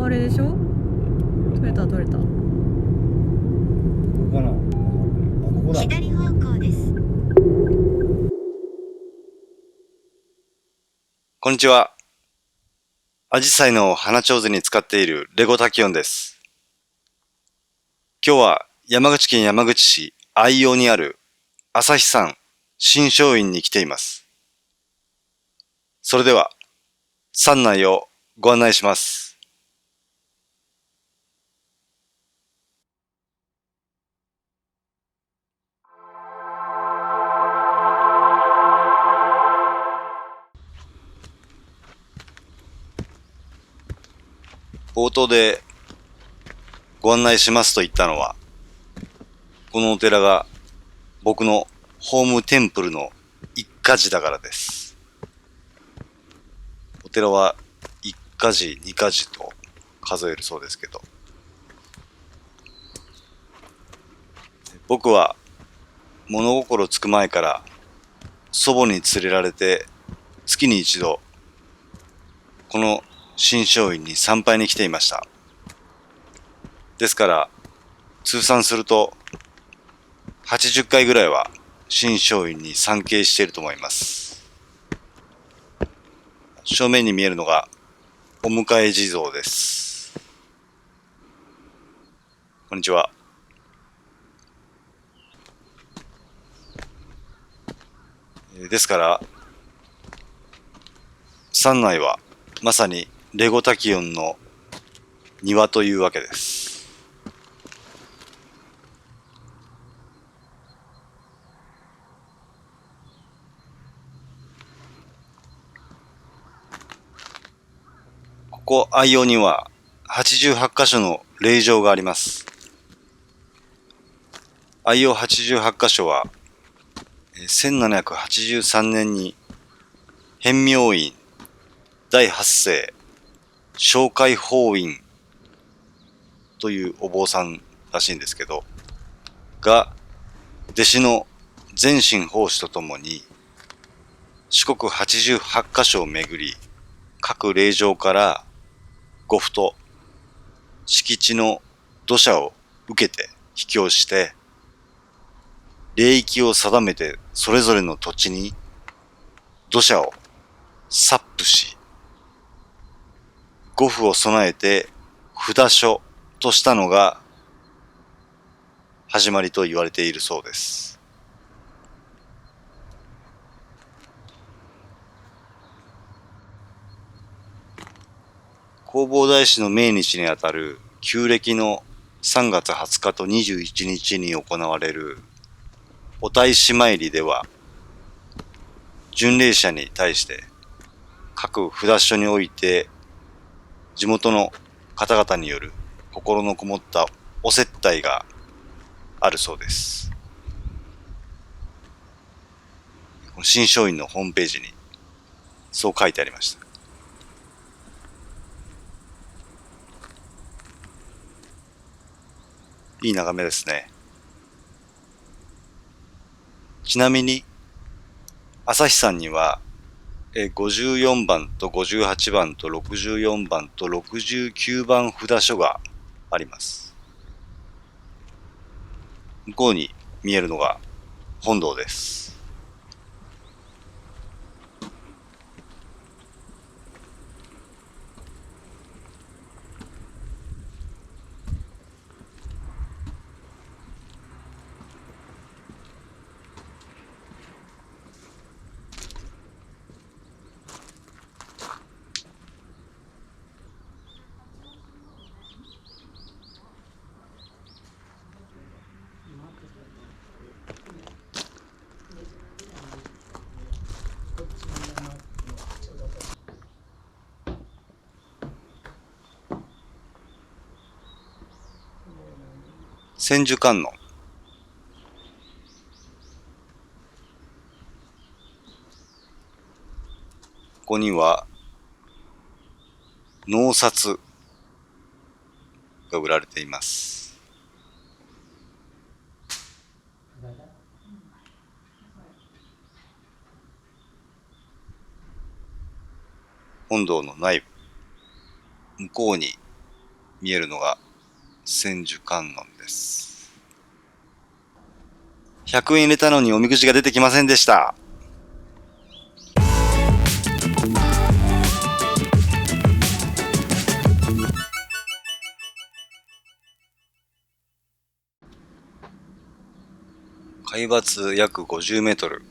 あれでしょ。取れた取れた。ここかな。ここだ。左方向です。こんにちは。アジサイの花ちょうずに使っているレゴタキオンです。今日は山口県山口市愛陽にある朝日山新松院に来ています。それでは、山内をご案内します。冒頭でご案内しますと言ったのは、このお寺が僕のホームテンプルの一家寺だからです。お寺は一家寺、二家寺と数えるそうですけど、僕は物心つく前から祖母に連れられて月に一度この新松院に参拝に来ていました。ですから通算すると80回ぐらいは新松院に参詣していると思います。正面に見えるのがお迎え地蔵です。こんにちは。ですから山内はまさにレゴタキオンの庭というわけです。ここ愛陽には88箇所の霊場があります。愛陽88箇所は1783年に遍明院第八世正海法院というお坊さんらしいんですけど、が弟子の善信法師とともに四国88箇所を巡り、各霊場から御符と敷地の土砂を受けて秘境して、霊域を定めてそれぞれの土地に土砂をサップし、御符を備えて札所としたのが始まりと言われているそうです。弘法大師の命日にあたる旧暦の3月20日と21日に行われるお太子参りでは、巡礼者に対して各札所において地元の方々による心のこもったお接待があるそうです。この新松院のホームページにそう書いてありました。いい眺めですね。ちなみに朝日山には54番と58番と64番と69番札所があります。向こうに見えるのが本堂です。千手観音。ここには納札が売られています。本堂の内部、向こうに見えるのが千手観音です。100円入れたのにおみくじが出てきませんでした。海抜約50メートル。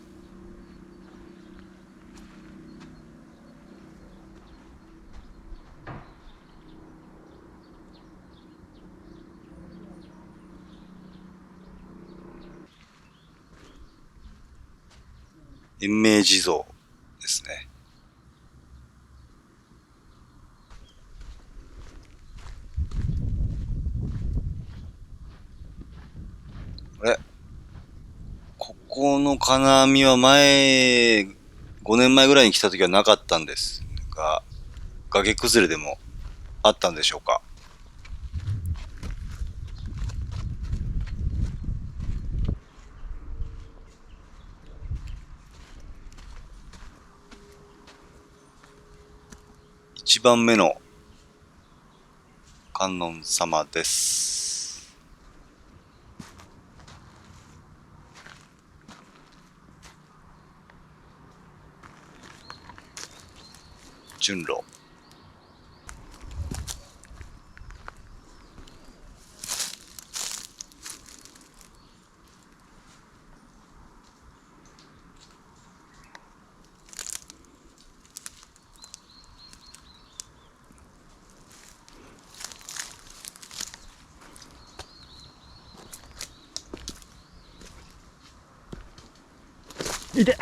延命地蔵ですね。あれ、ここの金網は前、5年前ぐらいに来た時はなかったんですが、崖崩れでもあったんでしょうか。1番目の観音様です。順路。いて。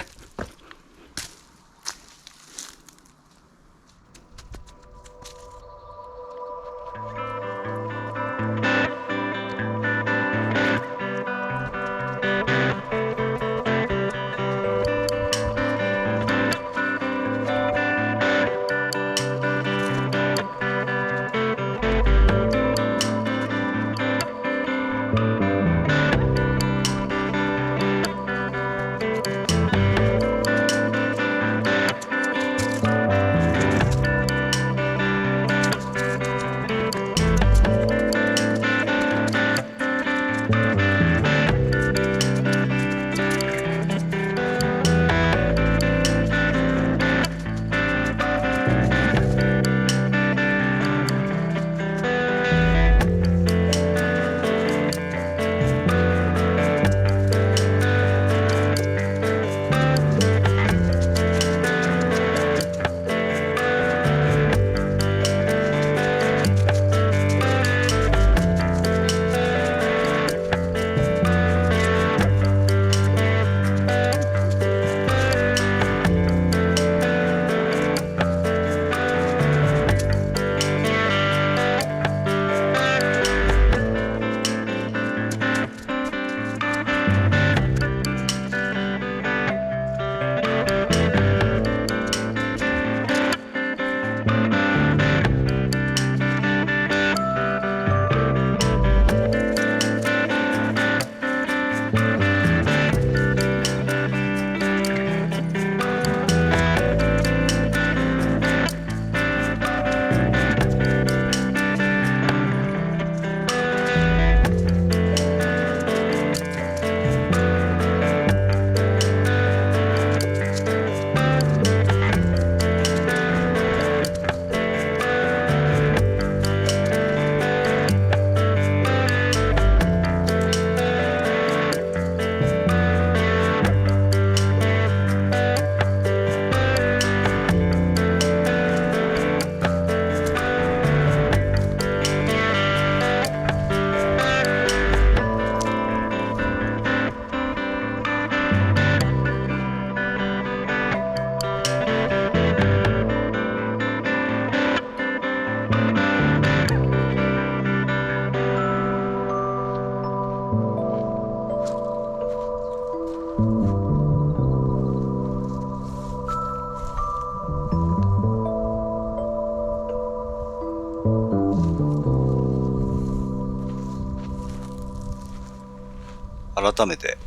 改めて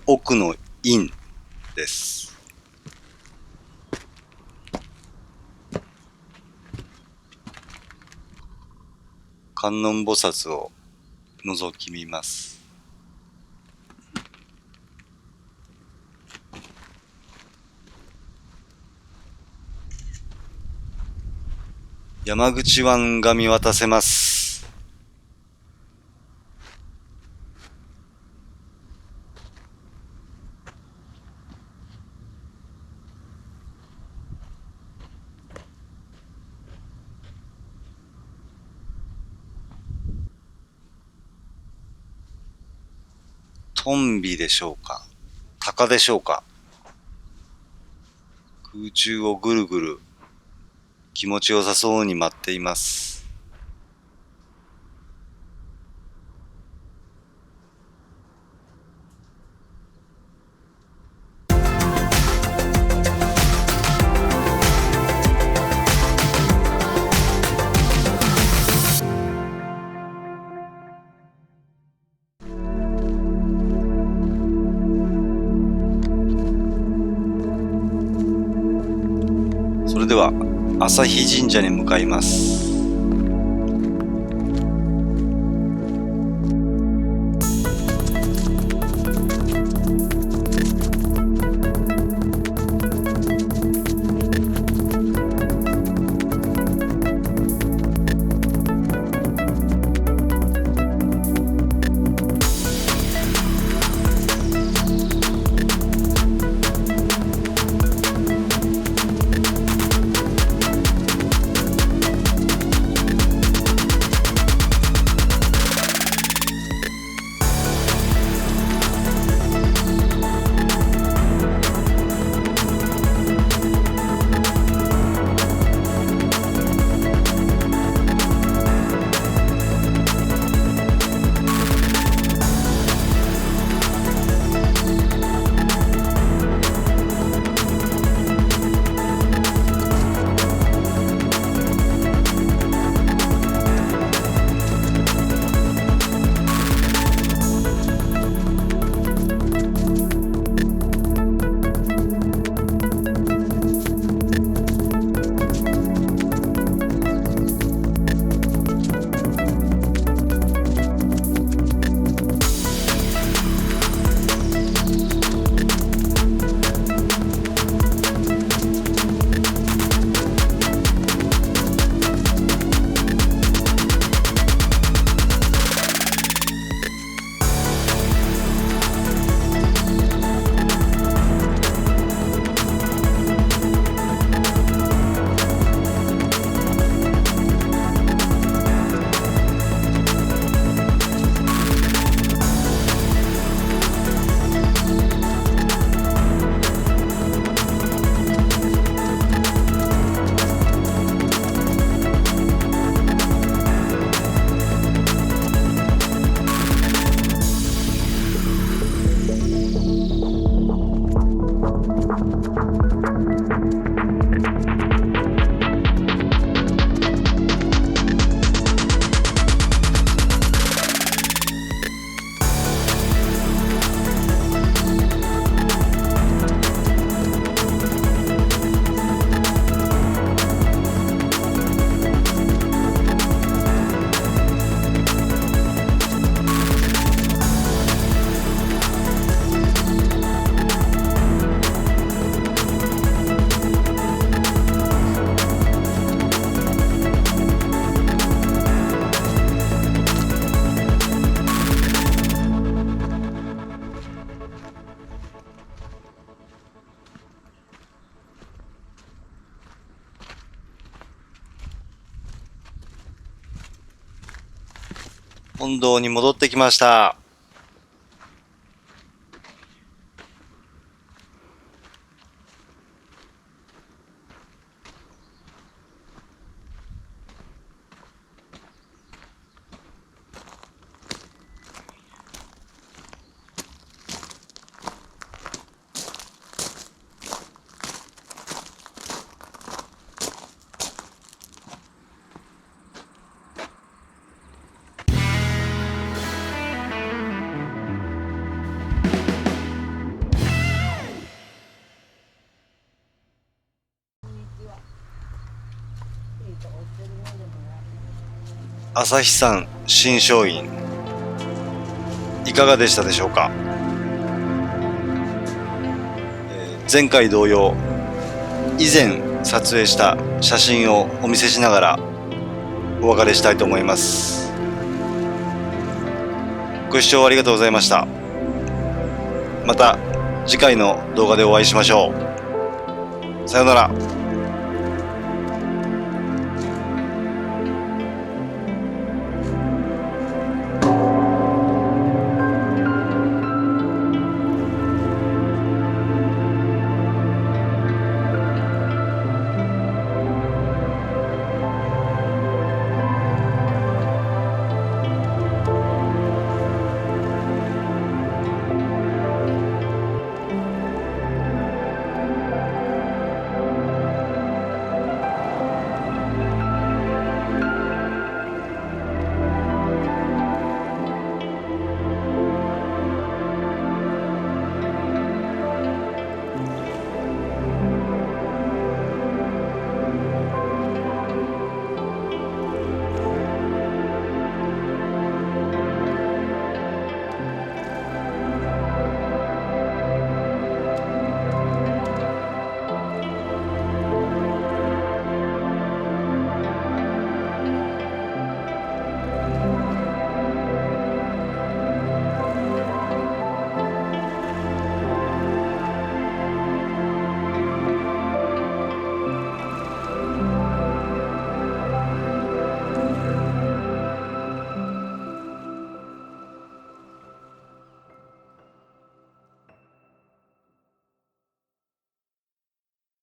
奥の院です。観音菩薩を覗き見ます。山口湾が見渡せます。トンビでしょうか、タカでしょうか。空中をぐるぐる気持ちよさそうに舞っています。それでは朝日神社に向かいます。本堂に戻ってきました。朝日山新松院、いかがでしたでしょうか。前回同様、以前撮影した写真をお見せしながらお別れしたいと思います。ご視聴ありがとうございました。また次回の動画でお会いしましょう。さようなら。